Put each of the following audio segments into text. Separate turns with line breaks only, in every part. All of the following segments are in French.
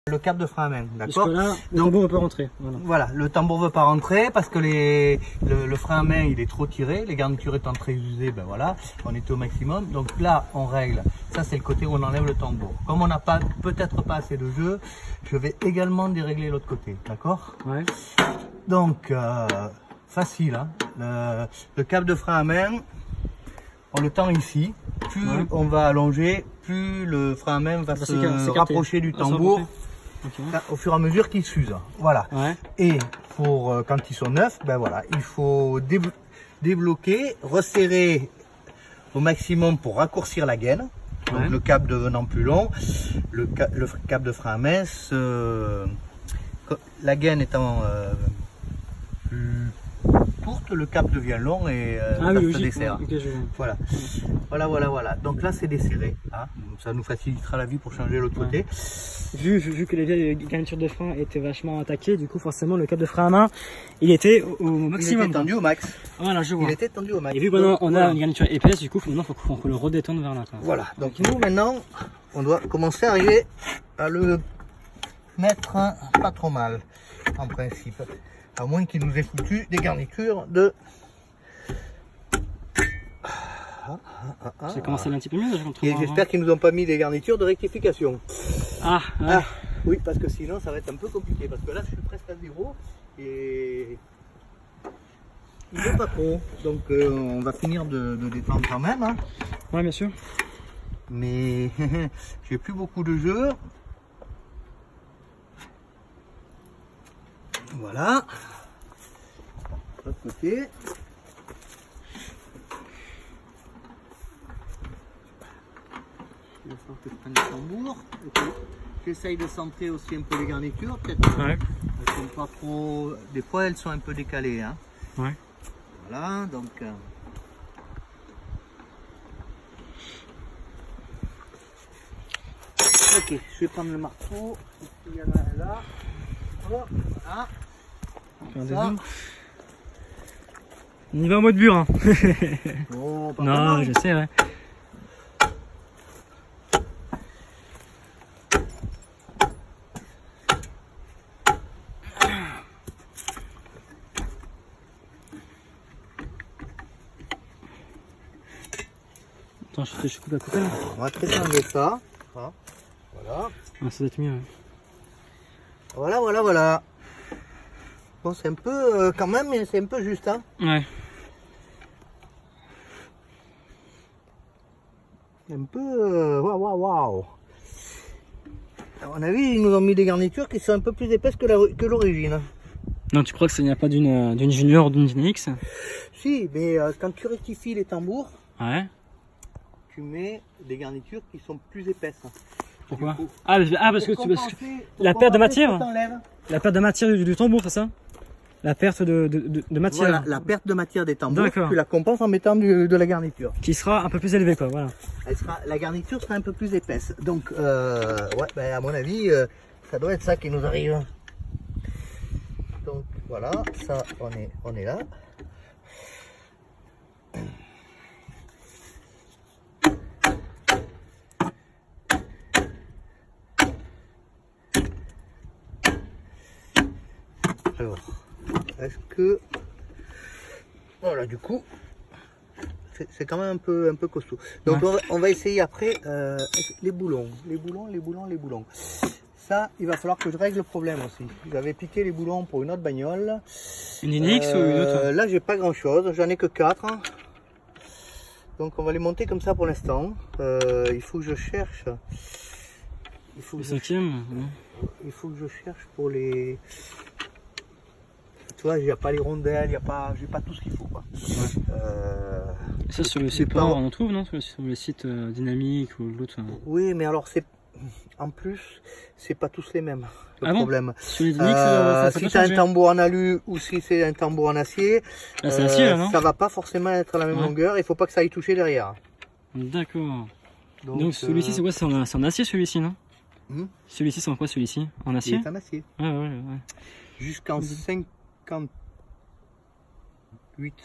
Le câble de frein à main, d'accord.
Là, le tambour ne peut pas rentrer.
Voilà, le tambour veut pas rentrer parce que le frein à main il est trop tiré, les garnitures étant très usées, ben voilà, on était au maximum. Donc là, on règle. Ça c'est le côté où on enlève le tambour. Comme on n'a pas, peut-être pas assez de jeu, je vais également dérégler l'autre côté, d'accord.
Ouais.
Donc facile, hein. Le câble de frein à main, on le tend ici. Plus on va allonger, plus le frein à main va se rapprocher du tambour. Okay. Au fur et à mesure qu'ils s'usent. Voilà. Ouais. Et pour quand ils sont neufs, ben voilà, il faut débloquer, resserrer au maximum pour raccourcir la gaine. Donc le câble devenant plus long, le câble de frein à main, la gaine étant plus courte, le câble devient long et ça se desserre. Okay, voilà. Voilà. Donc là c'est desserré. Hein. Ça nous facilitera la vie pour changer l'autre côté.
Vu que les vieilles garnitures de frein étaient vachement attaquées, du coup forcément le câble de frein à main, il était au maximum.
Il était tendu au max.
Voilà, je vois.
Il était tendu au max.
Et vu que maintenant on a une garniture épaisse, du coup maintenant il faut qu'on le redétende vers là.
Voilà. Donc nous maintenant, on doit commencer à arriver à le mettre pas trop mal, en principe. À moins qu'il nous ait foutu des garnitures de...
Ça commence à aller un petit peu mieux.
Et j'espère qu'ils nous ont pas mis des garnitures de rectification. Oui, parce que sinon ça va être un peu compliqué. Parce que là je suis presque à zéro et il veut pas trop. Donc on va finir de détendre quand même. Hein.
Ouais, bien sûr.
Mais j'ai plus beaucoup de jeu. Voilà. De l'autre côté. Il va falloir que je prenne le tambour. J'essaye de centrer aussi un peu les garnitures. Peut-être elles sont pas trop. Des fois elles sont un peu décalées. Hein.
Ouais.
Voilà, donc. Ok, je vais prendre le marteau. Il y en a un là. Voilà.
On y va en mode burin.
Oh,
non, je sais, ouais. Attends, je coupe à couper là.
On va trépanger ça. Voilà.
Ça doit être mieux.
Voilà. Bon, c'est un peu quand même, mais c'est un peu juste. Hein.
Ouais.
Un peu. Waouh. À mon avis, ils nous ont mis des garnitures qui sont un peu plus épaisses que l'origine.
Non, tu crois que ça n'y a pas d'une Junior ou d'une X?
Si, mais quand tu rectifies les tambours,
tu
mets des garnitures qui sont plus épaisses.
Pourquoi? Parce que la perte de matière. La perte de matière du tambour, c'est ça? La perte de matière.
Voilà, la perte de matière des tambours, tu la compenses en mettant de la garniture.
Qui sera un peu plus élevée, quoi, voilà.
La garniture sera un peu plus épaisse. Donc, à mon avis, ça doit être ça qui nous arrive. Donc, voilà, ça, on est là. Alors, est-ce que... Voilà, du coup, c'est quand même un peu costaud. Donc on va essayer après les boulons. Ça, il va falloir que je règle le problème aussi. J'avais piqué les boulons pour une autre bagnole.
Une Inix ou une autre?
Là, j'ai pas grand chose, j'en ai que 4. Donc on va les monter comme ça pour l'instant. Il faut que je cherche. Il faut que je cherche pour les... Tu vois, il n'y a pas les rondelles, j'ai pas tout ce qu'il faut. Quoi.
Ça sur le site on en trouve, non? Sur le site Dynamique ou l'autre?
Oui, mais alors en plus, c'est pas tous les mêmes. Le problème.
Sur les Dynamique,
si tu as un tambour en alu ou si c'est un tambour en acier, ça va pas forcément être à la même longueur. Il faut pas que ça aille toucher derrière.
D'accord. Donc celui-ci, c'est quoi? C'est en acier celui-ci, non? Celui-ci, c'est en quoi celui-ci? En acier?
C'est en acier.
Ouais.
Jusqu'en 58,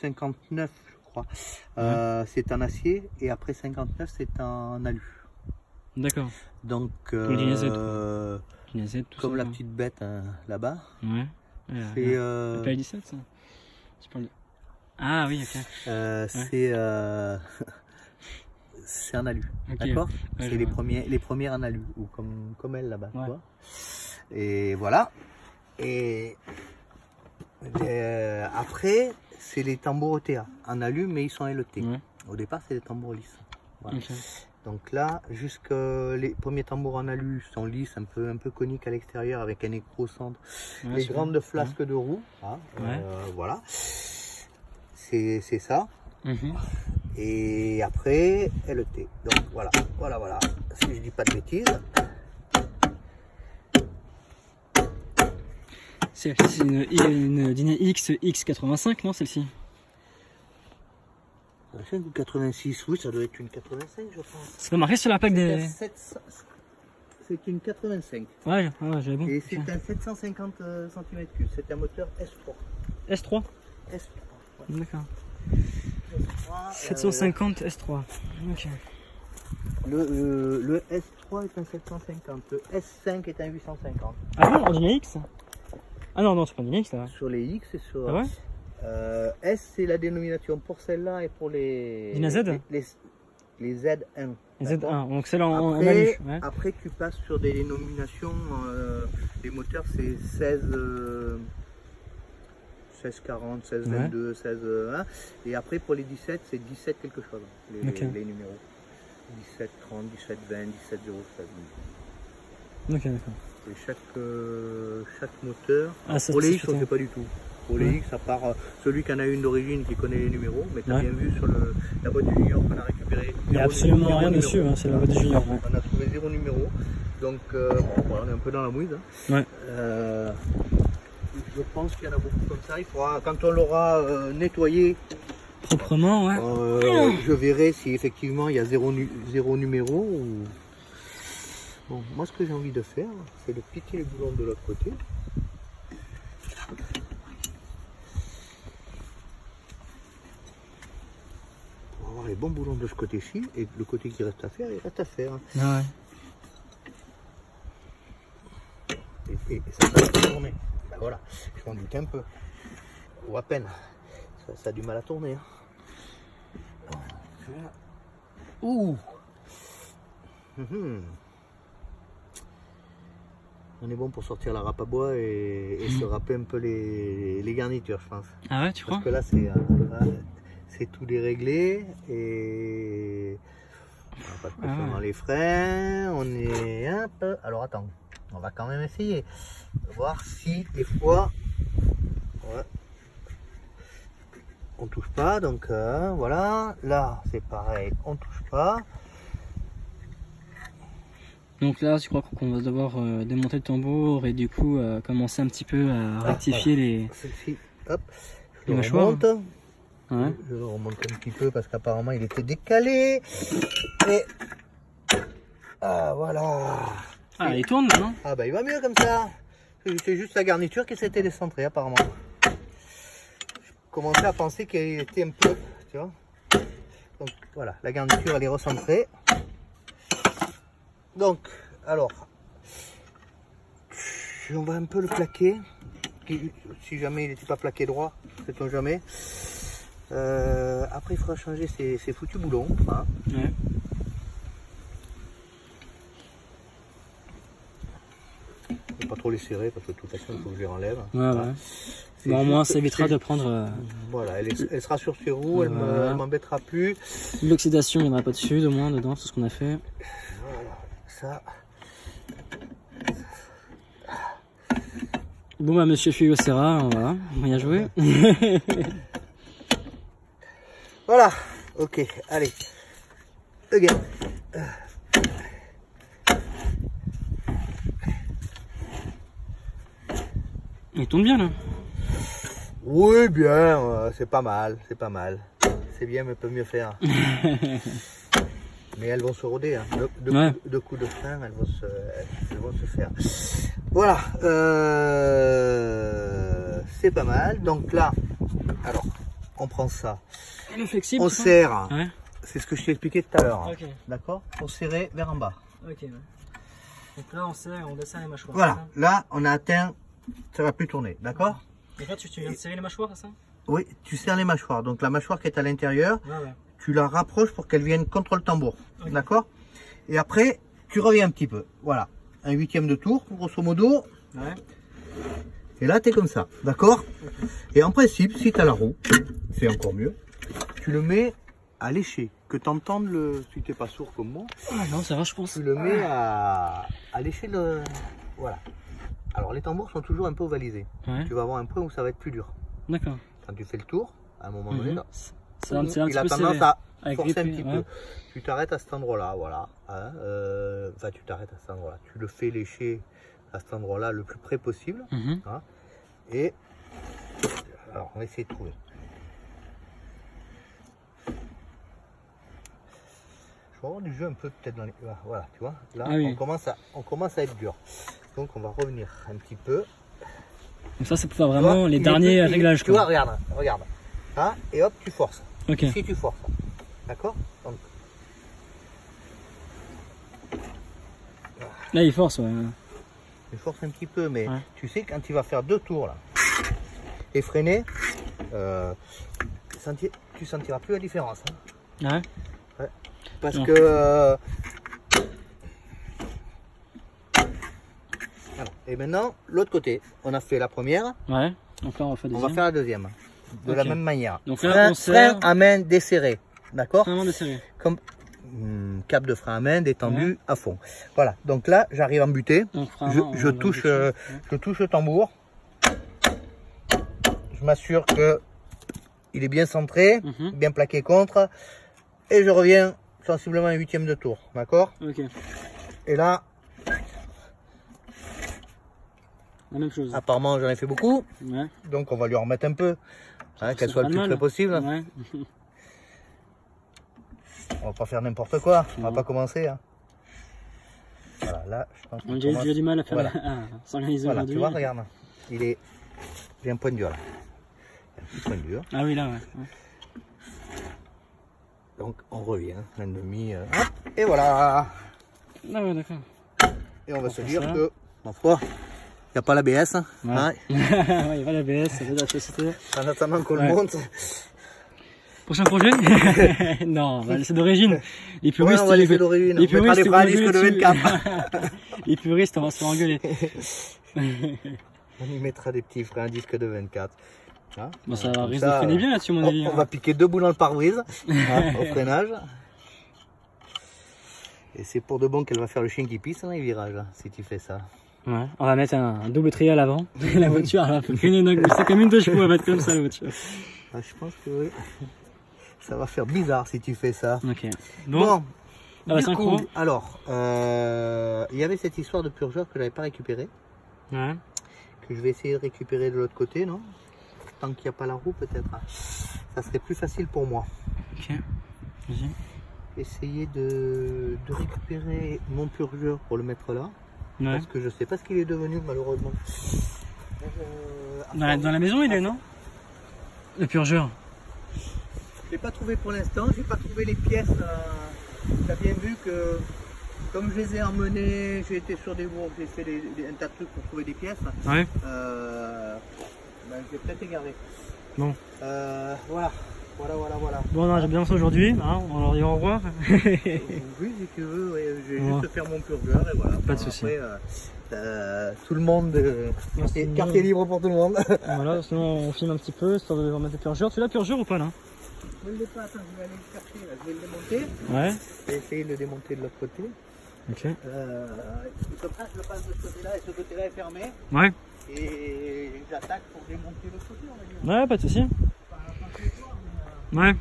59, je crois. C'est en acier et après 59, c'est en alu.
D'accord.
Donc,
Dinazed, tout
comme
ça,
la petite bête hein, là-bas.
Ouais.
C'est
PL17 ça. Tu parles de... Ah oui, ok.
C'est en alu,
okay.
D'accord,
ouais,
c'est les premières en alu, ou comme elle là-bas,
ouais.
tu vois. Et voilà. Et après, c'est les tambours ETA, en alu, mais ils sont LT. Ouais. Au départ, c'est des tambours lisses. Voilà. Okay. Donc là, jusque les premiers tambours en alu sont lisses, un peu coniques à l'extérieur, avec un écrou au centre. Ouais, les grandes flasques de roue, hein, voilà. C'est ça. Et après, LT. Donc voilà. Si je dis pas de bêtises.
C'est une Dyna X85, non, celle-ci?
C'est une 86, oui, ça doit être une 85, je pense.
C'est pas marqué sur la plaque des...
C'est une 85.
Ouais, j'avais bon.
Et c'est un 750 cm3. C'est un moteur S3.
S3
S3.
Ouais. D'accord. 750 S3. Ok.
Le S3 est un 750. Le S5 est un 850.
Ah bon, en Dyna X? Ah non, c'est pas Dyna X là.
Sur les X et sur...
Ah ouais?
S c'est la dénomination pour celle-là et pour les...
Dyna Z?
Les Z1.
Les Z1, donc celle en alu. Ouais.
Après tu passes sur des dénominations, les moteurs c'est 1640, 1622, 16... et après pour les 17 c'est 17 quelque chose, les numéros. 17 30, 17 20, 17 0, 16.
Ok, d'accord.
Et chaque moteur, pour les X on ne sait pas du tout. Pour les X, à part celui qui en a une d'origine qui connaît les numéros, mais tu as bien vu sur la boîte du junior qu'on a récupéré.
Il n'y a absolument rien dessus, hein, c'est la boîte du junior. Ouais.
On a trouvé 0 numéro, donc on est un peu dans la mouise. Hein.
Ouais.
Je pense qu'il y en a beaucoup comme ça. Il faudra, quand on l'aura nettoyé
proprement,
je verrai si effectivement il y a 0 numéro. Ou... Bon, moi ce que j'ai envie de faire, c'est de piquer les boulons de l'autre côté. Les bons boulons de ce côté-ci, et le côté qui reste à faire, il reste à faire.
Ah
ouais. Et ça va tourner. Ben voilà, je m'en doute un peu. Ou à peine. Ça a du mal à tourner. Hein. Ouh. On est bon pour sortir la râpe à bois et se râper un peu les garnitures, je pense.
Ah ouais, tu crois?
Parce que là, c'est tout déréglé et on va pas pression dans les freins, on est un peu... Alors attends, on va quand même essayer de voir si des fois on touche pas, donc voilà, là c'est pareil, on touche pas.
Donc là, tu crois qu'on va devoir démonter le tambour et du coup commencer un petit peu à rectifier les...
Celle-ci, hop,
les mâchoires.
Ouais. Je le remonte un petit peu parce qu'apparemment il était décalé. Et voilà.
Ah, il tourne non?
Ah bah il va mieux comme ça. C'est juste la garniture qui s'était décentrée apparemment. Je commençais à penser qu'elle était un peu, tu vois. Donc voilà, la garniture elle est recentrée. Donc alors, on va un peu le plaquer. Si jamais il n'était pas plaqué droit, sait-on jamais. Après il faudra changer ces foutus boulons. Hein.
Ouais.
Faut pas trop les serrer parce que de toute façon il faut que je les enlève.
Ouais, ouais. Bon, au moins ça évitera de prendre...
Voilà, elle sera sur ses roues, elle ne m'embêtera plus.
L'oxydation il n'y en aura pas dessus, au moins dedans, c'est ce qu'on a fait.
Voilà, ça...
Bon bah monsieur Figo Serra, voilà, bien joué.
Voilà, ok, allez. Again.
Il tourne bien là.
Oui, bien, c'est pas mal, c'est pas mal. C'est bien, mais peut mieux faire. Mais elles vont se roder, hein. De coups de frein, elles vont se faire. Voilà, c'est pas mal. Donc là, alors, on prend ça.
Le flexible,
on serre,
ouais.
C'est ce que je t'ai expliqué tout à l'heure.
Okay.
D'accord? Pour serrer vers en bas.
Ok. Ouais. Donc là, on descend les mâchoires.
Voilà, là, on a atteint, ça va plus tourner, d'accord?
Et là, tu viens de serrer les mâchoires, c'est ça?
Oui, tu serres les mâchoires. Donc la mâchoire qui est à l'intérieur, tu la rapproches pour qu'elle vienne contre le tambour, d'accord? Et après, tu reviens un petit peu, voilà. Un 8e de tour, grosso modo. Ouais. Et là, tu es comme ça, d'accord? Et en principe, si tu as la roue, c'est encore mieux. Tu le mets à lécher, que tu entendes le... Si tu n'es pas sourd comme moi.
Ah non, ça va, je pense.
Tu le mets à lécher le... Voilà. Alors, les tambours sont toujours un peu ovalisés. Ouais. Tu vas avoir un point où ça va être plus dur.
D'accord.
Quand tu fais le tour, à un moment donné,
il
a tendance à forcer un petit peu. Tu t'arrêtes à cet endroit-là, voilà. Hein, enfin, tu t'arrêtes à cet endroit-là. Tu le fais lécher à cet endroit-là le plus près possible. Hein, et alors, on va essayer de trouver. Je vais avoir du jeu un peu peut-être dans les... Voilà, tu vois. Là, on commence à être dur. Donc, on va revenir un petit peu.
Donc ça, c'est pour faire vraiment les derniers réglages.
Tu vois, regarde. Hein, et hop, tu forces.
Ok.
Ici, tu forces. D'accord? Donc...
Là, il force, ouais.
Il force un petit peu, mais tu sais, quand tu vas faire 2 tours, là, et freiner, tu sentiras plus la différence. Hein. Ouais. Parce que... Alors, et maintenant, l'autre côté, on a fait la première.
Ouais. Donc là, on va
faire la deuxième. De la même manière.
Donc là,
frein à main desserré. D'accord?
Frein à main desserré.
Comme cap de frein à main détendu à fond. Voilà. Donc là, j'arrive en butée. Je touche le tambour. Je m'assure que il est bien centré, bien plaqué contre. Et je reviens sensiblement à un 8e de tour. D'accord?
Ok.
Et là,
la même chose.
Apparemment, j'en ai fait beaucoup.
Ouais.
Donc, on va lui en remettre un peu. Hein, qu'elle soit le plus près possible.
Ouais.
On va pas faire n'importe quoi. On va pas commencer. Hein. Voilà, là, je pense que
j'ai du mal à faire s'organiser aujourd'hui.
Tu vois, regarde. J'ai un point dur là. Un petit point dur.
Ah oui, là, ouais.
Donc, on revient. Un demi. Et voilà.
Ah ouais, d'accord.
Et on va se dire que, ma foi, il n'y a pas l'ABS. Hein.
Ouais. Hein. Il n'y a pas l'ABS, ça veut dire la société.
En attendant qu'on le monte.
Prochain projet? Non, c'est d'origine. Les puristes,
on va laisser d'origine. On mettra les freins à disque de 24.
Les puristes, on va se faire engueuler.
On y mettra des petits freins à disque de 24. Hein,
bon, ça risque de freiner bien là-dessus, mon avis.
On va piquer 2 bouts dans le pare-brise au freinage. Et c'est pour de bon qu'elle va faire le chien qui pisse dans les virages, là, si tu fais ça.
Ouais, on va mettre un double trial à l'avant. La voiture, elle va freiner c'est comme une 2 chevaux, elle va être comme ça, la voiture.
Ah, je pense que oui. Ça va faire bizarre si tu fais ça.
Ok.
Bon.
Du coup,
alors, il y avait cette histoire de purgeur que je n'avais pas récupérée.
Ouais.
Que je vais essayer de récupérer de l'autre côté, non? Tant qu'il n'y a pas la roue, peut-être. Ça serait plus facile pour moi.
Ok. Vas-y.
Essayer de récupérer mon purgeur pour le mettre là. Ouais. Parce que je sais pas ce qu'il est devenu, malheureusement.
Dans la maison, il est, non? Le purgeur.
Je l'ai pas trouvé pour l'instant, j'ai pas trouvé les pièces. Tu as bien vu que comme je les ai emmenés, j'ai été sur des bourgs, j'ai fait un tas de trucs pour trouver des pièces.
Ouais.
Ben, je vais peut-être égarer.
Bon.
Voilà.
Bon, j'ai bien ça aujourd'hui, hein, on leur dit au revoir.
Oui, si tu veux, ouais, je vais juste faire mon purgeur et voilà.
Pas de soucis.
Tout le monde est carte libre pour tout le monde.
Voilà, sinon on filme un petit peu, histoire de remettre le purgeur. Tu l'as purgeur ou pas là?
Je ne l'ai pas, attends, je vais aller le chercher, là. Je vais le démonter.
Ouais.
Je vais essayer de le démonter de l'autre côté.
Ok.
Comme ça, je le passe de ce côté-là et ce côté-là est fermé.
Ouais.
Et j'attaque pour démonter l'autre côté, on va dire.
Ouais, pas de soucis. Ouais.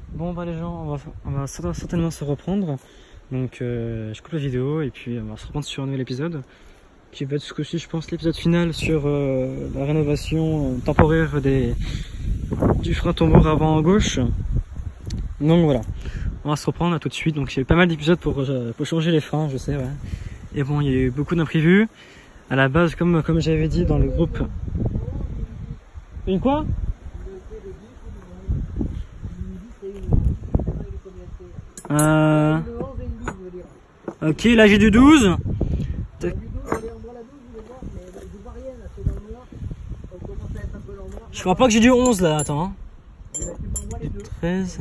Bon bah les gens, on va certainement se reprendre. Donc je coupe la vidéo et puis on va se reprendre sur un nouvel épisode. Qui va être ce coup-ci, je pense, l'épisode final sur la rénovation temporaire du frein tambour avant à gauche. Donc voilà. On va se reprendre à tout de suite. Donc il y a eu pas mal d'épisodes pour changer les freins, je sais, ouais. Et bon, il y a eu beaucoup d'imprévus. À la base, comme j'avais dit dans le groupe. Une quoi? Ok, là j'ai du 12. Je crois pas que j'ai du 11 là, attends. Hein. 13.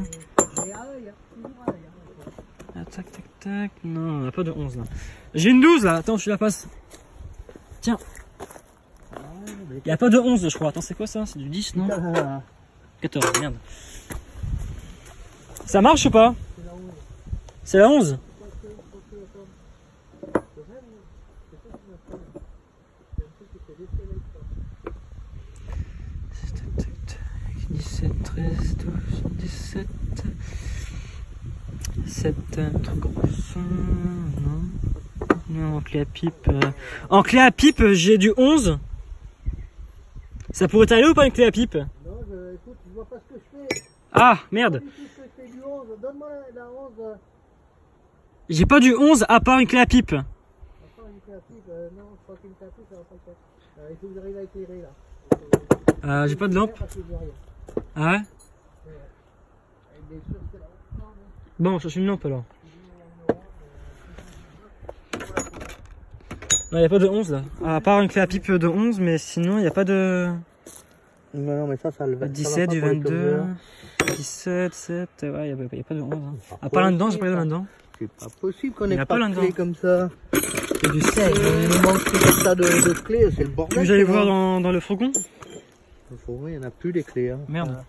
Ah, tac, tac, tac. Non, on n'a pas de 11 là. J'ai une 12 là, attends, je la passe. Tiens. Il n'y a pas de 11 je crois. Attends, c'est quoi ça? C'est du 10 non? 14, merde. Ça marche ou pas? C'est la 11. 17, 13, 12, 17, 7, trop grosse, non, non, en clé à pipe, en clé à pipe, j'ai du 11, ça pourrait aller ou pas une clé à pipe?
Non, écoute, je vois pas ce que je fais.
Ah, merde. J'ai pas du 11 à part une clé à pipe.
À part une clé à pipe, non, je crois qu'une clé à pipe, ça va pas le faire. Il faut que j'arrive à éclairer là.
J'ai pas de lampe. Ah ouais? Bon, je cherche une lampe alors. Non, il n'y a pas de 11 là. À part une clé à pipe de 11, mais sinon il n'y a pas de.
Non, mais ça le
17, du 22, 17, 7, ouais, il n'y a pas de 11. Hein. À part là-dedans, j'ai pas regardé là-dedans.
C'est pas possible qu'on ait pas de clé comme ça. C'est du 16. Il nous manque tout un tas de clés, c'est le bordel.
Tu veux que j'aille voir dans le fourgon?
Le fourgon, il n'y en a plus des clés. Hein.
Merde.